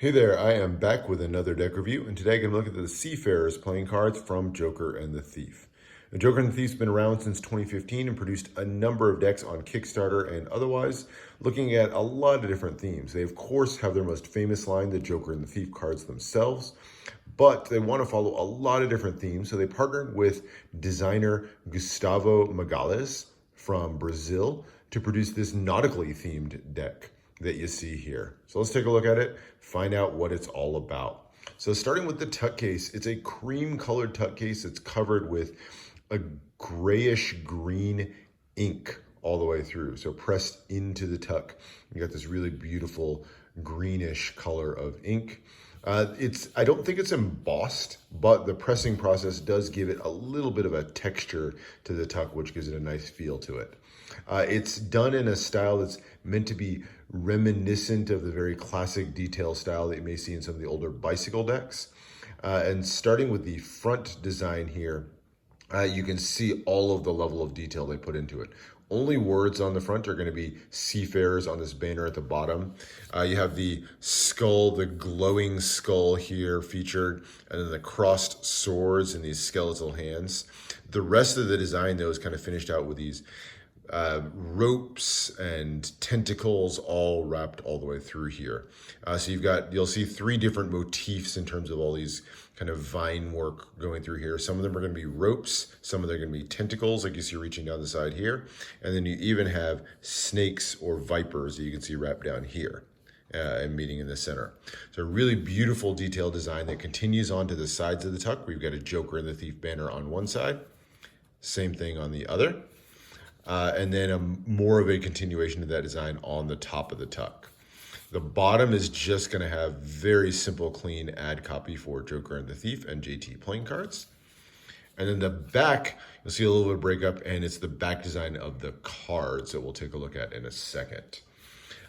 Hey there, I am back with another deck review, and today I'm going to look at the Seafarers playing cards from Joker and the Thief. The Joker and the Thief's been around since 2015 and produced a number of decks on Kickstarter and otherwise, looking at a lot of different themes. They, of course, have their most famous line, the Joker and the Thief cards themselves, but they want to follow a lot of different themes, so they partnered with designer Gustavo Magalhães from Brazil to produce this nautically themed deck that you see here. So let's take a look at it, find out what it's all about. So starting with the tuck case, it's a cream colored tuck case that's covered with a grayish green ink all the way through. So pressed into the tuck, you got this really beautiful greenish color of ink. I don't think it's embossed, but the pressing process does give it a little bit of a texture to the tuck, which gives it a nice feel to it. It's done in a style that's meant to be reminiscent of the very classic detail style that you may see in some of the older bicycle decks. And starting with the front design here, you can see all of the level of detail they put into it. Only words on the front are going to be Seafarers on this banner at the bottom. You have the skull, the glowing skull here featured, and then the crossed swords and these skeletal hands. The rest of the design, though, is kind of finished out with these ropes and tentacles all wrapped all the way through here. So you'll see three different motifs in terms of all these kind of vine work going through here. Some of them are going to be ropes, some of them are going to be tentacles, like you see reaching down the side here, and then you even have snakes or vipers that you can see wrapped down here. And meeting in the center. So a really beautiful detailed design that continues on to the sides of the tuck. We've got a Joker and the Thief banner on one side, same thing on the other. And then more of a continuation of that design on the top of the tuck. The bottom is just going to have very simple, clean ad copy for Joker and the Thief and JT playing cards. And then the back, you'll see a little bit of breakup, and it's the back design of the cards that we'll take a look at in a second.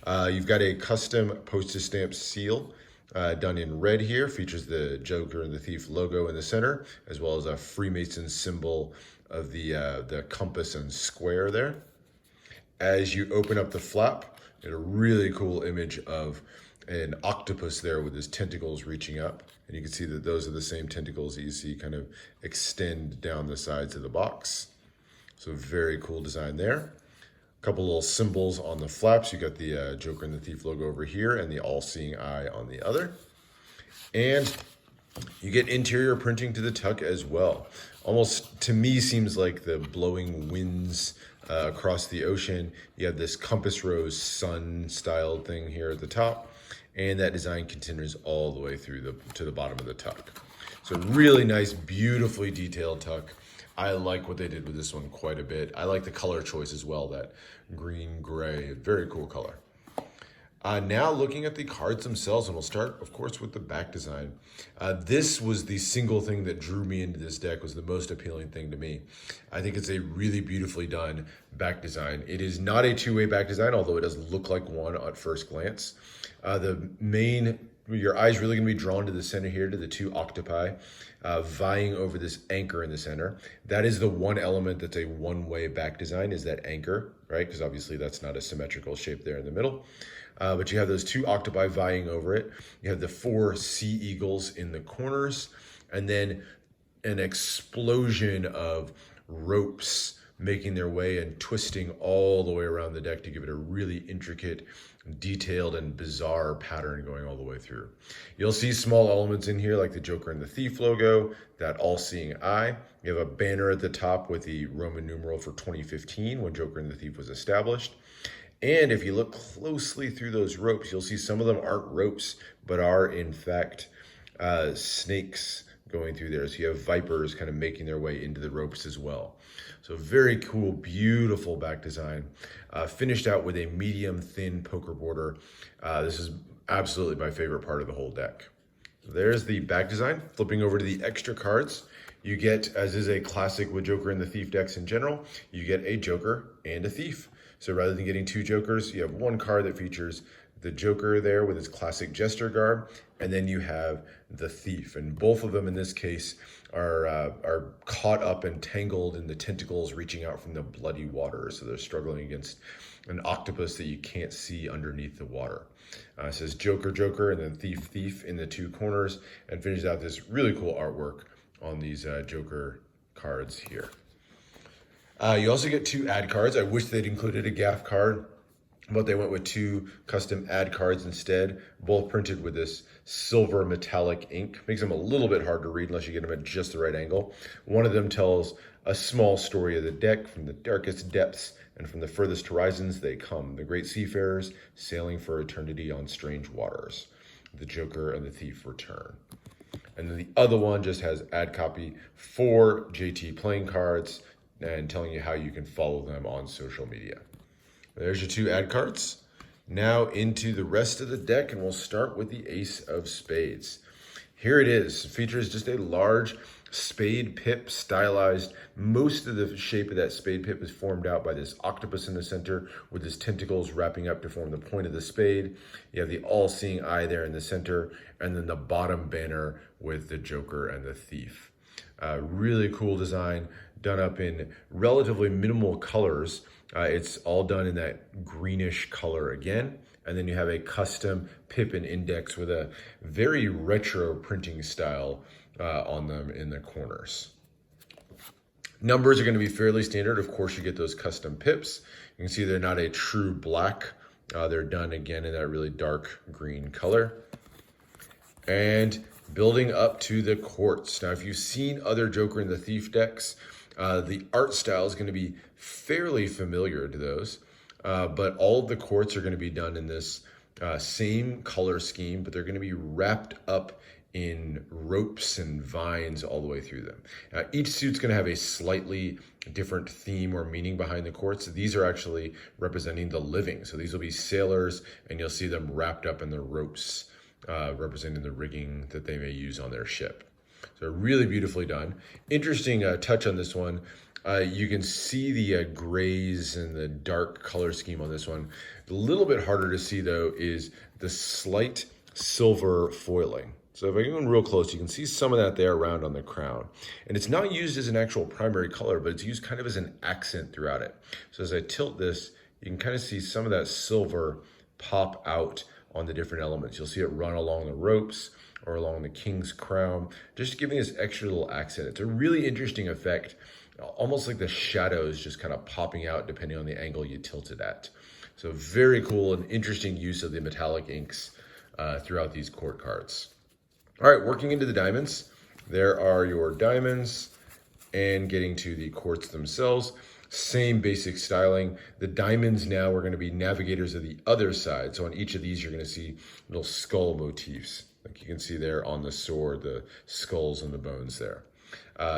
You've got a custom postage stamp seal done in red here, features the Joker and the Thief logo in the center, as well as a Freemason symbol of the compass and square there. As you open up the flap, you get a really cool image of an octopus there with his tentacles reaching up. And you can see that those are the same tentacles that you see kind of extend down the sides of the box. So very cool design there. A couple little symbols on the flaps. You got the Joker and the Thief logo over here and the all-seeing eye on the other. And you get interior printing to the tuck as well. Almost, to me, seems like the blowing winds across the ocean. You have this compass rose sun-styled thing here at the top, and that design continues all the way through to the bottom of the tuck. So really nice, beautifully detailed tuck. I like what they did with this one quite a bit. I like the color choice as well, that green-gray, very cool color. Now looking at the cards themselves, and we'll start, of course, with the back design. This was the single thing that drew me into this deck, was the most appealing thing to me. I think it's a really beautifully done back design. It is not a two-way back design, although it does look like one at first glance. Your eye's really going to be drawn to the center here, to the two octopi vying over this anchor in the center. That is the one element that's a one-way back design, is that anchor, right? Because obviously that's not a symmetrical shape there in the middle. But you have those two octopi vying over it. You have the four sea eagles in the corners, and then an explosion of ropes making their way and twisting all the way around the deck to give it a really intricate, detailed, and bizarre pattern going all the way through. You'll see small elements in here like the Joker and the Thief logo, that all-seeing eye. You have a banner at the top with the Roman numeral for 2015 when Joker and the Thief was established. And if you look closely through those ropes, you'll see some of them aren't ropes, but are in fact snakes going through there. So you have vipers kind of making their way into the ropes as well. So very cool, beautiful back design. Finished out with a medium thin poker border. This is absolutely my favorite part of the whole deck. There's the back design. Flipping over to the extra cards, you get, as is a classic with Joker and the Thief decks in general, you get a Joker and a Thief. So rather than getting two Jokers, you have one card that features the Joker there with his classic jester garb, and then you have the Thief. And both of them in this case are caught up and tangled in the tentacles reaching out from the bloody water. So they're struggling against an octopus that you can't see underneath the water. It says Joker, Joker, and then Thief, Thief in the two corners, and finishes out this really cool artwork on these Joker cards here. You also get 2 ad cards. I wish they'd included a gaff card, but they went with 2 custom ad cards instead, both printed with this silver metallic ink. Makes them a little bit hard to read unless you get them at just the right angle. One of them tells a small story of the deck: from the darkest depths and from the furthest horizons they come, the great seafarers sailing for eternity on strange waters. The Joker and the Thief return. And then the other one just has ad copy 4 JT playing cards and telling you how you can follow them on social media. There's your 2 ad cards. Now into the rest of the deck, and we'll start with the Ace of Spades. Here it is. It features just a large spade pip stylized. Most of the shape of that spade pip is formed out by this octopus in the center with his tentacles wrapping up to form the point of the spade. You have the all-seeing eye there in the center, and then the bottom banner with the Joker and the Thief. Really cool design, done up in relatively minimal colors. It's all done in that greenish color again. And then you have a custom pip and index with a very retro printing style on them in the corners. Numbers are going to be fairly standard. Of course, you get those custom pips. You can see they're not a true black. They're done again in that really dark green color. And building up to the courts. Now, if you've seen other Joker and the Thief decks, the art style is going to be fairly familiar to those, but all of the courts are going to be done in this same color scheme, but they're going to be wrapped up in ropes and vines all the way through them. Each suit's going to have a slightly different theme or meaning behind the courts. These are actually representing the living. So these will be sailors, and you'll see them wrapped up in the ropes, representing the rigging that they may use on their ship. So really beautifully done. Interesting touch on this one. You can see the grays and the dark color scheme on this one. A little bit harder to see though is the slight silver foiling. So if I go in real close, you can see some of that there around on the crown. And it's not used as an actual primary color, but it's used kind of as an accent throughout it. So as I tilt this, you can kind of see some of that silver pop out on the different elements. You'll see it run along the ropes or along the king's crown, just giving this extra little accent. It's a really interesting effect, almost like the shadows just kind of popping out depending on the angle you tilt it at. So very cool and interesting use of the metallic inks throughout these court cards. All right, working into the diamonds, there are your diamonds, and getting to the courts themselves, same basic styling. The diamonds now are going to be navigators of the other side. So on each of these, you're going to see little skull motifs. Like you can see there on the sword, the skulls and the bones there.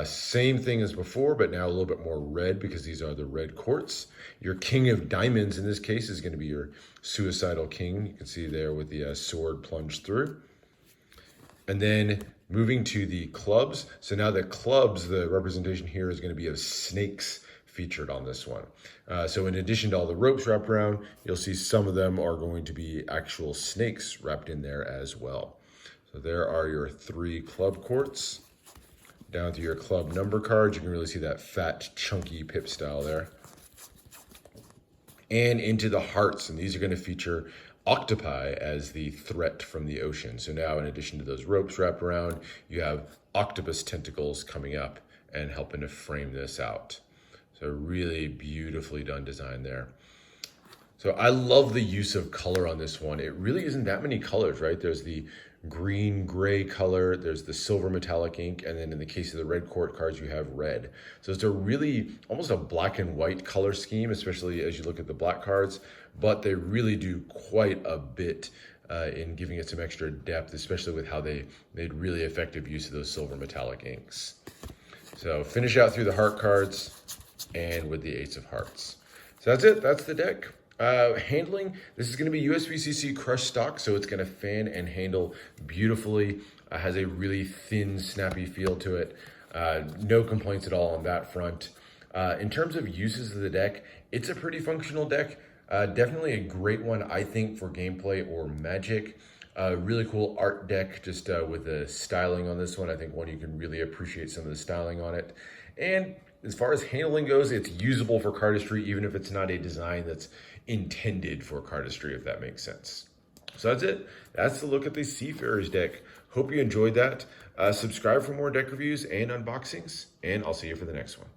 Same thing as before, but now a little bit more red because these are the red courts. Your king of diamonds in this case is going to be your suicidal king. You can see there with the sword plunged through. And then moving to the clubs. So now the clubs, the representation here is going to be of snakes featured on this one. So in addition to all the ropes wrapped around, you'll see some of them are going to be actual snakes wrapped in there as well. So there are your 3 club courts. Down to your club number cards, you can really see that fat, chunky pip style there. And into the hearts, and these are going to feature octopi as the threat from the ocean. So now in addition to those ropes wrapped around, you have octopus tentacles coming up and helping to frame this out. So really beautifully done design there. So I love the use of color on this one. It really isn't that many colors, right? There's the green gray color, there's the silver metallic ink, and then in the case of the red court cards, you have red. So it's a really almost a black and white color scheme, especially as you look at the black cards, but they really do quite a bit in giving it some extra depth, especially with how they made really effective use of those silver metallic inks. So finish out through the heart cards and with the Ace of Hearts. So that's it, that's the deck. Handling, this is going to be USBCC crushed stock, so it's going to fan and handle beautifully. Has a really thin, snappy feel to it. No complaints at all on that front. In terms of uses of the deck, it's a pretty functional deck. Definitely a great one, I think, for gameplay or magic. Really cool art deck, just with the styling on this one. I think one you can really appreciate some of the styling on it. And as far as handling goes, it's usable for cardistry, even if it's not a design that's intended for cardistry, if that makes sense. So that's it. That's the look at the Seafarers deck. Hope you enjoyed that. Subscribe for more deck reviews and unboxings, and I'll see you for the next one.